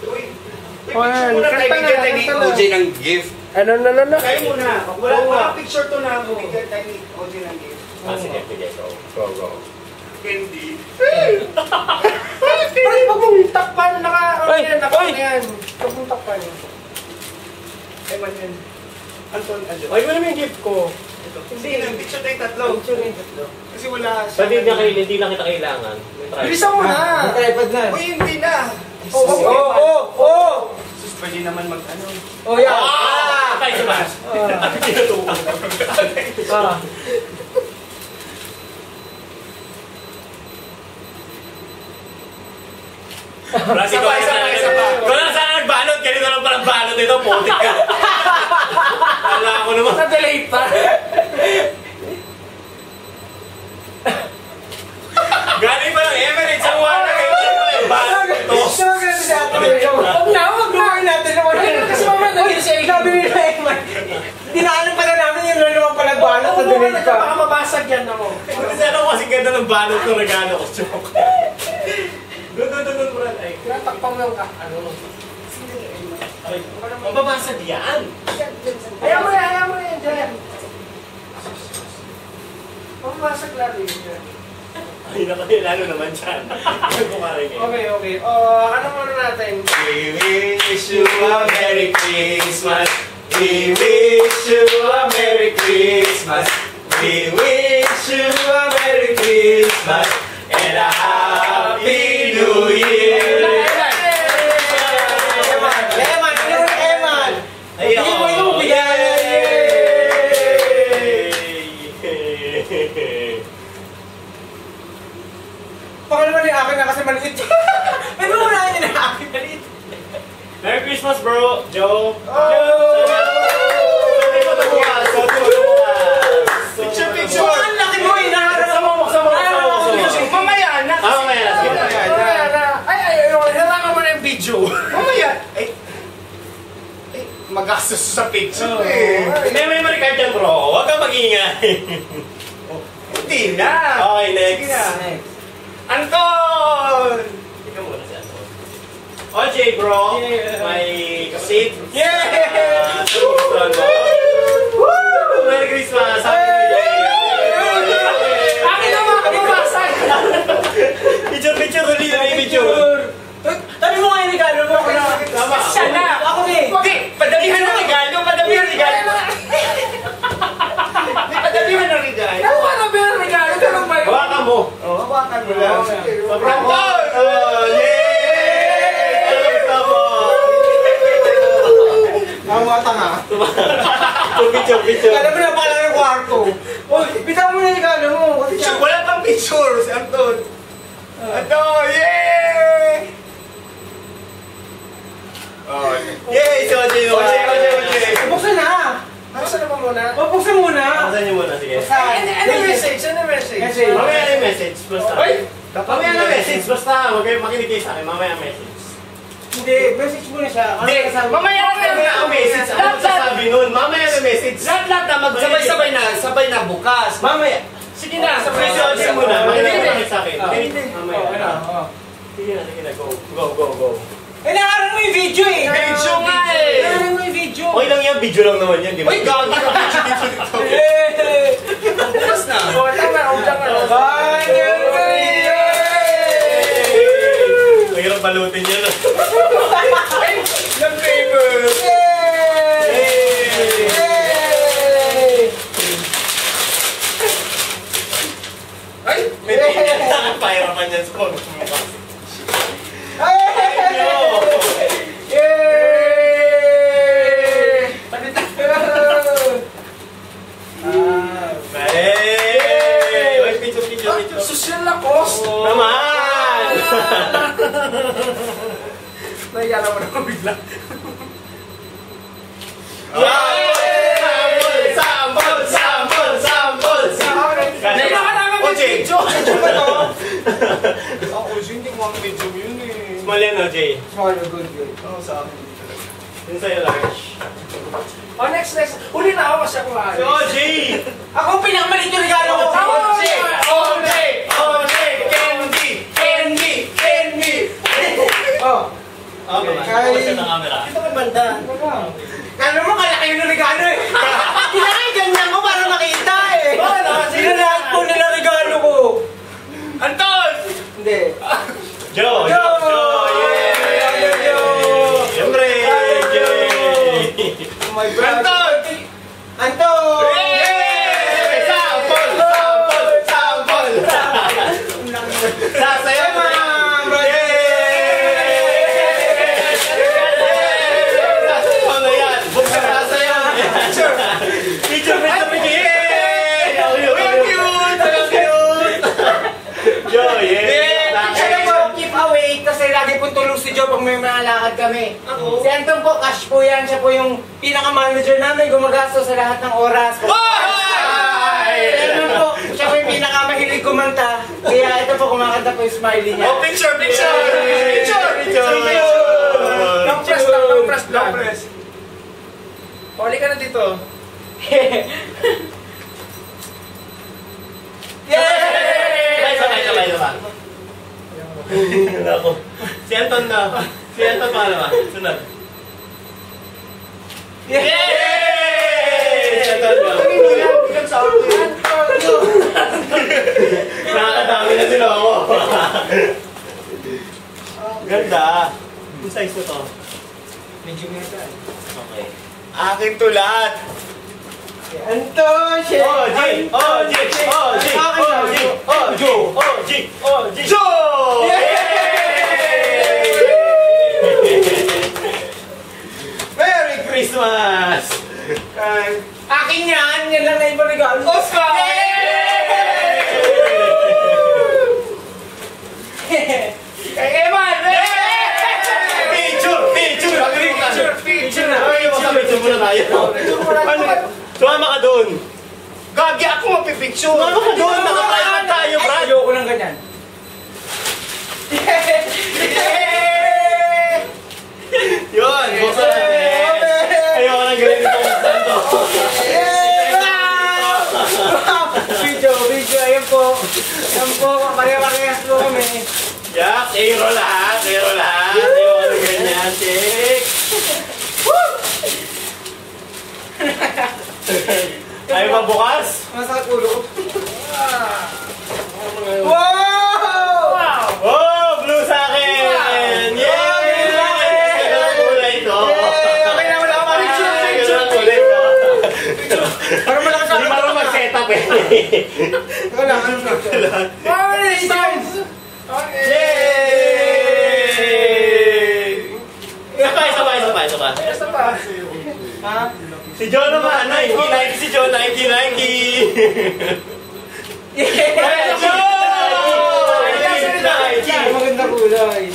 O yan, kanta na, kanta na. OJ ng gift. Ano. Kaya muna. Wala picture to na ako. Bigyan tayo ni OJ ng gift. Sige, go. Candy. Ay, wag mong takpan. Naka yan. Wag mong takpan. Ay, man yan. Anton, adyo. Ay, wala mo yung gift ko. Hindi, picture tayong tatlo. Kasi wala siya. Hindi lang kita kailangan. Bilisan mo na. Tripod na. Uy, hindi na. Sus, pwede naman mag-ano. Oh, yeah. Patay si Bas. Tinutukan. Sabay. Kung lang saan nagbalot, ganito lang palang balot ito, putik ka. Kala ko naman. Na-delay pa. Galing pa lang Emirates ang wala. Balot ito. Huwag na. Kasi mamaya naging siya. Sabi nila, Eman. Dinaanan pala namin yung naman pala balot na dinig ka. Baka mabasag yan ako. Kasi ano kasi ganda ng balot ng regalo ko. Joke. Doon, Brad. Ay, Tinatakpang lang ka. Ano? mababasag yan. Ayaw mo yan dyan. Mabasag lalo yun dyan. Ay, lalo naman dyan. Okay. Ano muna natin? We wish you a Merry Christmas. We wish you a Merry Christmas. We wish you a Merry Christmas and a Happy New Year. Eman! Hindi mo yung bigyan! Baka naman yung akin na kasi maliit. May mo na yun na akin maliit. Merry Christmas, bro! Joe! Picture. Ang laki mo eh! Buksan mo! Mamaya na. Mamaya na, sige. Harangan mo na yung video. Mamaya. Ay, magastos sa picture eh. May memory card yan, bro. Huwag kang mag-ingay. Hindi na. Okay, next. Sige na. Anton! Ikaw muna si Anton. OJ, bro. May seat. Yeah! Merry Christmas! Happy New Year! Akin naman, kababasag. Picture, dali, picture. Tabi mo nga yung regalo mo. Tama. Siya na. Ako eh. Hindi, padalihan ng regalo. Padalihan ng regalo. Padalihan ng regalo. Ano ba yung regalo? Ganun ba yun? Hawakan mo. Hawakan mo lang. Sobrang Anton! Yay! Tama. Mamata nga. Picture. Alam mo na pala yung kwarto. Bitaw mo na yung regalo mo. Picture, wala pang picture si Anton. Anton, yay! Yay! Si OJ. Buksan na. Buksan na ba muna? Buksan muna. Buksan niyo muna, sige. Ano message? Mamaya na yung message, basta. Ay! Mamaya na message, basta. Huwag kayo makinig kayo sa akin. Mamaya message. Hindi, message mo na siya. Ano Hindi, sasabi? mamaya na ang message. Ano sasabi nun? Mamaya na message. Lahat na, sabay na bukas. Mamaya. Sige na, Sabay si OJ muna. Makinig sa akin. Hindi. Mamaya. Sige na. Go. Eh, nakarang mo yung video eh. Video nga eh. Nakarang mo yung video. Okay lang yan, video lang naman yan, di ba? Uy, gagi ka picture dito. Bukas na. Mahirap balutin yan. Ay, love paper. Ay, May pahirapan yan sa pagmumukha. Picture. Social na post. Naman! Nahiya naman ako bigla. Sample! Nahiya OJ! video. Ako, hindi ko ang video yun eh. Small yan, OJ. Small, good. Oo, sa akin. Yun sa'yo, large. Oh, next. Huli na ako kasi ako Si maalis. OJ! Ako ang pinakamalit yung regalo ko. OJ! Candy! Oh. Okay. Kay- Focus ng camera. Ito kay banda. Alam mo, kalaki yung regalo eh. Kailangan ganyan ko para makita eh. Wala, Sino lahat po nila regalo ko? Anton! Hindi. Joe! Yo! Yo! Siyempre! Yay! Oh my God. Anton! Anton! Yay! Sample! Sample! Sample! Sasayaw mo! Ano yan? Buksan na sasayaw! Picture! Yay! Ang cute! Ang cute! Joe! Yay! Alam mo, keep away kasi lagi po tulong si Joe pag may malalakad kami. Ako? Si Anton po, cash po yan. Siya po yung pinaka-manager namin, gumagastos sa lahat ng oras. Alam po, siya po yung pinaka-mahilig kumanta. Kaya ito po, kumakanta po yung smiley niya. Oh, picture! Picture! Picture! Long press lang, long press lang. Long press. Pali ka na dito. Yay! Sabay. Ako. Si Anton na. Si Anton pa naman. Sunod. Yay! Si Anton na. Nakakadami na sila ako. Ganda. Yung size ko to. Medyo meta. Okay. Akin to lahat. Anton! Shit! Joe! Merry Christmas! Akin yan! Yan lang na ibang regalo. Oscar! Kay Eman! Picture! Ay, picture muna tayo. Sumama ka doon. Gagi ako mapipicture! Sumama ka doon. Naka-private tayo, Brad. Ayoko lang ganyan. Yun, buksan natin. Ayoko nang gawin ito kung saan to. Video, ayan po. Ayan po, pare-parehas po kami. Yak, zero lahat. Ayoko nang ganyan. Check. Ayaw ba bukas? Masakit ulo ko. Wow! Oh, blue sa akin! Yay! Ganun kulay ito. Okay na, wala ka Ganun kulay ito. Parang malakas Hindi marunong mag-setup eh. Wala, ano na? Wow, nice! Yay! Isa pa. Isa pa. Ha? Si John naman, Nike si John, Nike! Hey, John! Maganda kulay.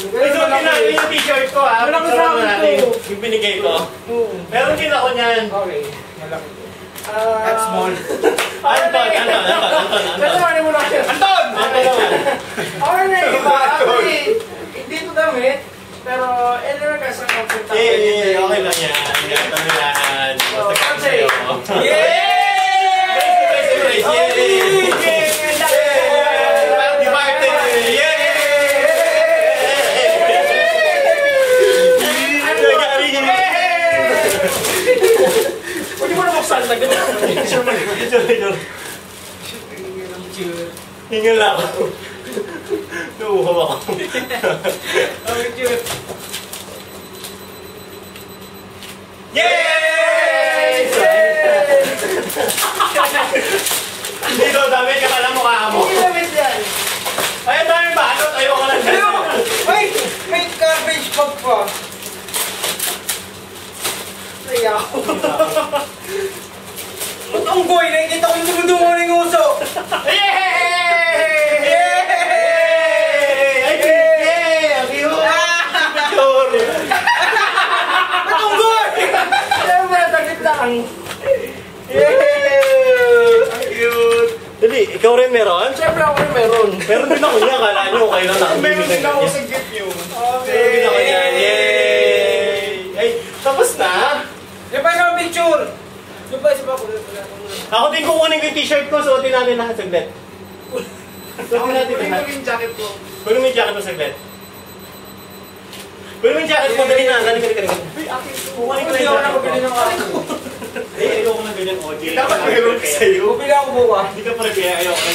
Ito, pinagin yung t-shirt ko ha. Walang Picture kasama natin. ito. Yung binigay ko. Oo. Meron din ako niyan. Okay, malaki. That's small. Anton. Kasama mo lang siya. Anton! Anton naman. Okay na iba. Actually, hindi ito damit. Pero, anyway ka sa comfortable. Okay lang yan. Ganito na yan. Basta kasi sa'yo. Yay! Brace! Yay! Happy birthday! Yay! Pwede mo na buksan na ganyan. Hingal lang ako. Nauuhaw ako. Yay! Dito, dami ka pala mukha mo. Hindi damit yan. Ay, ang dami balot. Ayoko lang dyan. Wait! May garbage bag pa. Ayaw. Ba't ang boy? Nakikita ko yung dumudungo ng uso. Yay! Ay, ang cute! Picture! Ba't ang boy? Ayaw mo na damit lang. Ang cute! Dali, ikaw rin meron? Siyempre ako rin meron. Meron din ako niya. Kala nyo kayo lang nakabili Meron ng din ako ganyan. sa gift nyo. Meron din ako niyan. Yay! Ay, tapos na? Di ba yung picture? Di ba isa pa ko? Ako din kukunin ko yung t-shirt ko. Suotin natin lahat saglit. Suotin natin Kunin lahat. ko yung jacket ko. Kunin mo yung jacket mo saglit. Pero yung jacket mo, dali na. Dali ka. Bumalik ko yung nakabili ng akin ko. Eh, ayoko na ganyan, OJ. Dapat mayroon sa'yo. Bumili ako bukas. Hindi ka pala kaya ayoko.